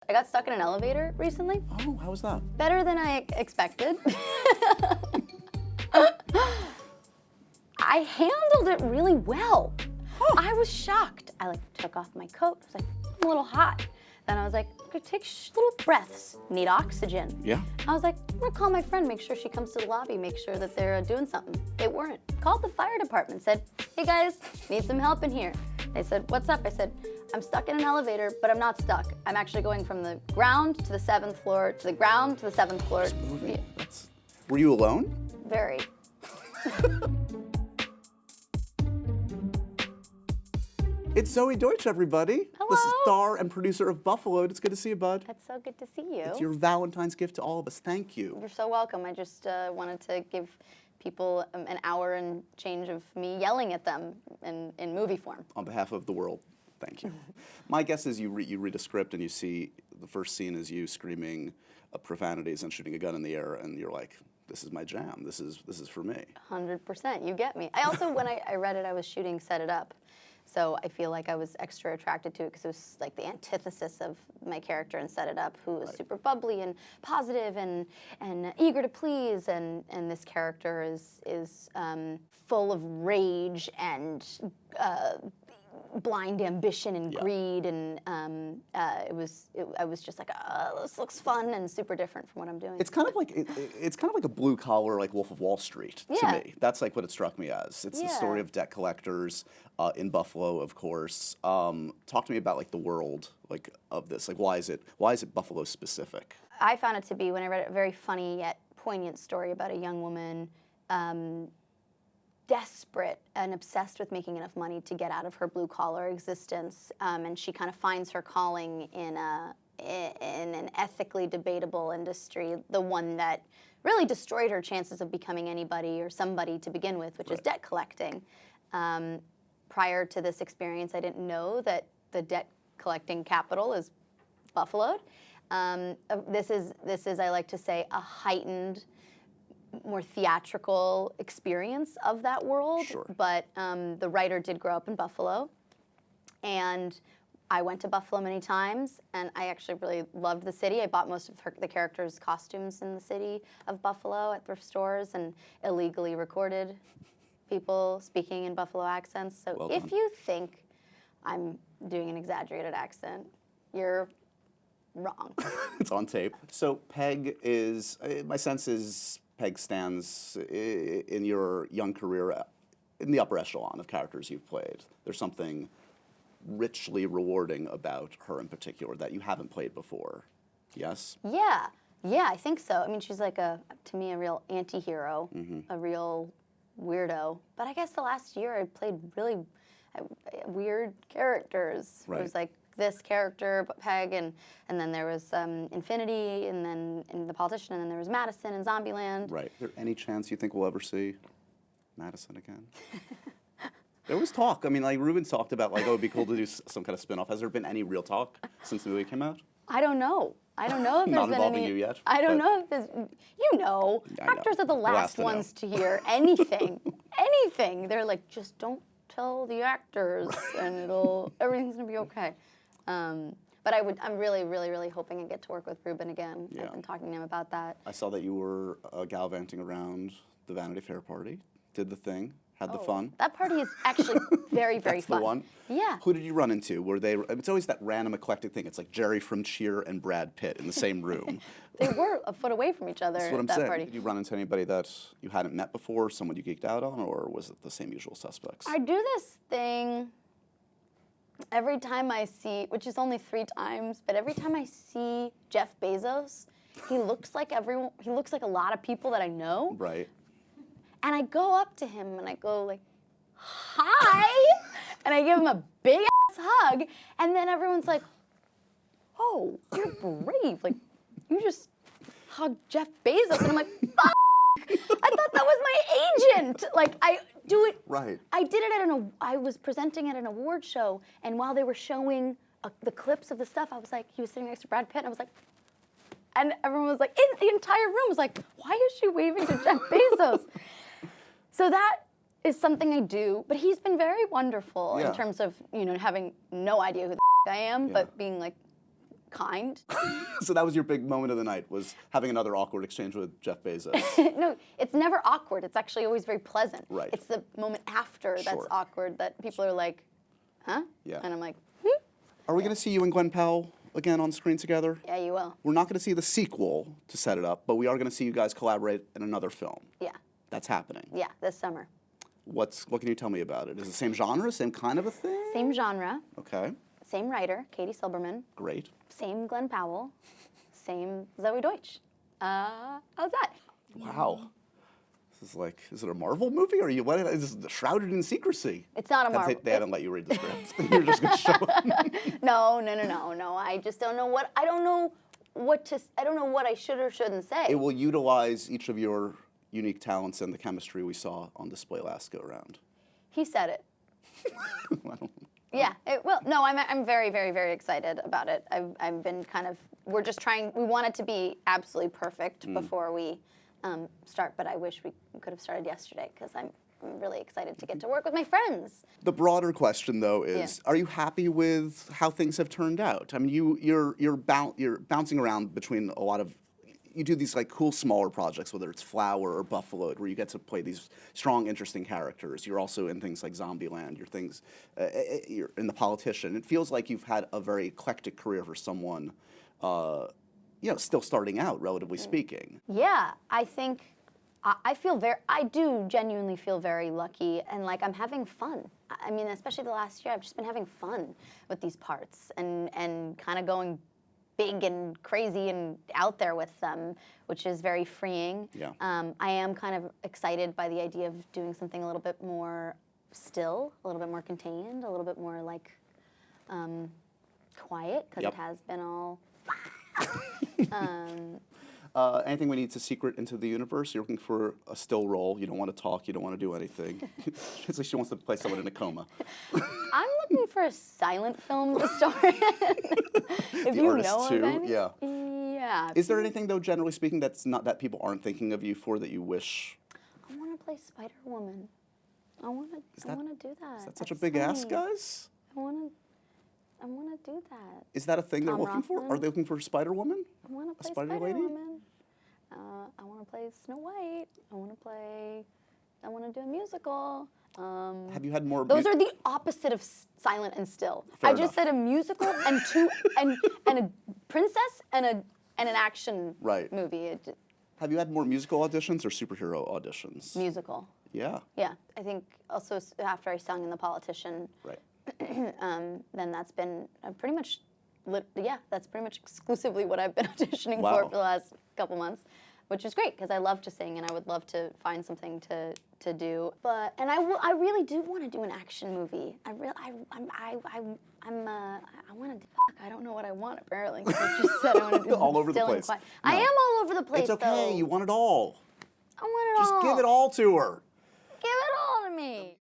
I got stuck in an elevator recently. Oh, how was that? Better than I expected. I handled it really well. Huh. I was shocked. I took off my coat. I was like, I'm a little hot. Then I was like, I'm gonna take little breaths. Need oxygen. Yeah. I was like, I'm gonna call my friend, make sure she comes to the lobby, make sure that they're doing something. They weren't. Called the fire department, said, hey guys, need some help in here. They said, what's up? I said, I'm stuck in an elevator, but I'm not stuck. I'm actually going from the ground to the 7th floor, to the ground to the 7th floor. Yeah. Were you alone? Very. It's Zoey Deutch, everybody. Hello. The star and producer of Buffalo. It's good to see you, bud. That's so good to see you. It's your Valentine's gift to all of us. Thank you. You're so welcome. I just wanted to give people an hour and change of me yelling at them in movie form. On behalf of the world, thank you. My guess is you read a script and you see the first scene is you screaming profanities and shooting a gun in the air, and you're like, this is my jam. This is for me. 100%. You get me. I also, when I read it, I was shooting Set It Up. So I feel like I was extra attracted to it because it was like the antithesis of my character in Set It Up, who was super bubbly and positive and eager to please, and this character is full of rage and blind ambition and greed, and I was just like, this looks fun and super different from what I'm doing. It's kind of like it's kind of like a blue collar, like Wolf of Wall Street to me. That's like what it struck me as. It's the story of debt collectors in Buffalo, of course. Talk to me about like the world like of this. Like why is it Buffalo specific? I found it to be, when I read it, a very funny yet poignant story about a young woman desperate and obsessed with making enough money to get out of her blue-collar existence, and she kind of finds her calling in an ethically debatable industry, the one that really destroyed her chances of becoming anybody or somebody to begin with, which is debt collecting. Prior to this experience, I didn't know that the debt collecting capital is Buffaloed. This is, I like to say, a heightened, more theatrical experience of that world. Sure. But the writer did grow up in Buffalo, and I went to Buffalo many times, and I actually really loved the city. I bought most of the characters' costumes in the city of Buffalo at thrift stores, and illegally recorded people speaking in Buffalo accents. So if you think I'm doing an exaggerated accent, you're wrong. It's on tape. So Peg is, my sense is Peg stands in your young career in the upper echelon of characters you've played. There's something richly rewarding about her in particular that you haven't played before. Yes? Yeah, I think so. I mean, she's like to me, a real anti-hero, a real weirdo. But I guess the last year I played really weird characters. Right. It was like this character, Peg, and then there was Infinity, and then The Politician, and then there was Madison in Zombieland. Right. Is there any chance you think we'll ever see Madison again? There was talk. I mean, like Ruben talked about, like, oh, it'd be cool to do some kind of spin-off. Has there been any real talk since the movie came out? I don't know. I don't know if there's Not been involving any. you yet, I don't but- know if there's. You know, I know. actors are the last to know. ones to hear anything. Anything. They're like, just don't tell the actors, and everything's gonna be okay. But I'm really, really, really hoping I get to work with Ruben again. Yeah. I've been talking to him about that. I saw that you were gallivanting around the Vanity Fair party, did the thing, had the fun. That party is actually very, very That's fun. the one? Yeah. Who did you run into? Were they? It's always that random eclectic thing. It's like Jerry from Cheer and Brad Pitt in the same room. They were a foot away from each other That's what at I'm that saying. party. Did you run into anybody that you hadn't met before, someone you geeked out on, or was it the same usual suspects? I do this thing every time I see, which is only 3 times, but every time I see Jeff Bezos, he looks like a lot of people that I know. Right. And I go up to him and I go like, hi, and I give him a big ass hug, and then everyone's like, oh, you're brave. Like, you just hugged Jeff Bezos. And I'm like, fuck, I thought that was my agent. Like, I do it. Right. I did it I was presenting at an award show, and while they were showing the clips of the stuff, I was like, he was sitting next to Brad Pitt, and I was like, and everyone was like, the entire room was like, why is she waving to Jeff Bezos? So that is something I do, but he's been very wonderful in terms of, having no idea who the I am, but being like, kind. So that was your big moment of the night, was having another awkward exchange with Jeff Bezos. No, it's never awkward. It's actually always very pleasant. Right. It's the moment after that's Sure. awkward that people are like, huh? Yeah. And I'm like, Are we going to see you and Gwen Powell again on screen together? yeah, you will. We're not going to see the sequel to set it up, but we are going to see you guys collaborate in another film. Yeah, That's happening. yeah, this summer. What can you tell me about it? Is it the same genre, same kind of a thing? Same genre, Okay, same writer, Katie Silberman, great. same Glenn Powell, same Zoey Deutch. How's that? Wow. This is like, is it a Marvel movie, or are you, what, is this shrouded in secrecy? It's not a Marvel. They haven't let you read the script. You're just going to show up. No. I just don't know what, I don't know what I should or shouldn't say. It will utilize each of your unique talents and the chemistry we saw on display last go around. He said it. I don't- Yeah, it will. No, I'm very, very, very excited about it. I've been kind of, we're just trying, we want it to be absolutely perfect before we start, but I wish we could have started yesterday because I'm really excited to get to work with my friends. The broader question, though, is: Are you happy with how things have turned out? I mean, you're bouncing around between a lot of. You do these like cool smaller projects, whether it's Flower or Buffalo, where you get to play these strong, interesting characters. You're also in things like Zombieland. You're in The Politician. It feels like you've had a very eclectic career for someone, still starting out, relatively speaking. Yeah, I think I do genuinely feel very lucky, and like I'm having fun. I mean, especially the last year, I've just been having fun with these parts and kind of going big and crazy and out there with them, which is very freeing. Yeah. I am kind of excited by the idea of doing something a little bit more still, a little bit more contained, a little bit more like quiet, because Yep. it has been all. Anything we need to secret into the universe? You're looking for a still role. You don't want to talk. You don't want to do anything. It's like she wants to play someone in a coma. I'm looking for a silent film to star in. If The you Artist know too, of any. yeah. Yeah. Is there anything, though, generally speaking, that people aren't thinking of you for that you wish? I want to play Spider Woman. I want to do that. Is that such a big ask, funny. guys? I want to do that. Is that a thing they're Tom looking for? Rothman? Are they looking for Spider Woman? I want to play Spider Spider Lady? Woman. I want to play Snow White. I want to do a musical. Have you had more? Those are the opposite of silent and still. Fair I just enough. said a musical and and a princess and an action Right. movie. Have you had more musical auditions or superhero auditions? Musical. Yeah. Yeah, I think also after I sung in The Politician, Right. then that's been pretty much, that's pretty much exclusively what I've been auditioning Wow. for the last couple months, which is great because I love to sing and I would love to find something to do. But I really do want to do an action movie. I want to. I don't know what I want apparently. 'Cause I just said I want to do All over the still and place. quiet. No. I am all over the place. It's okay. Though. You want it all. I want it Just all. give it all to her. Give it all to me.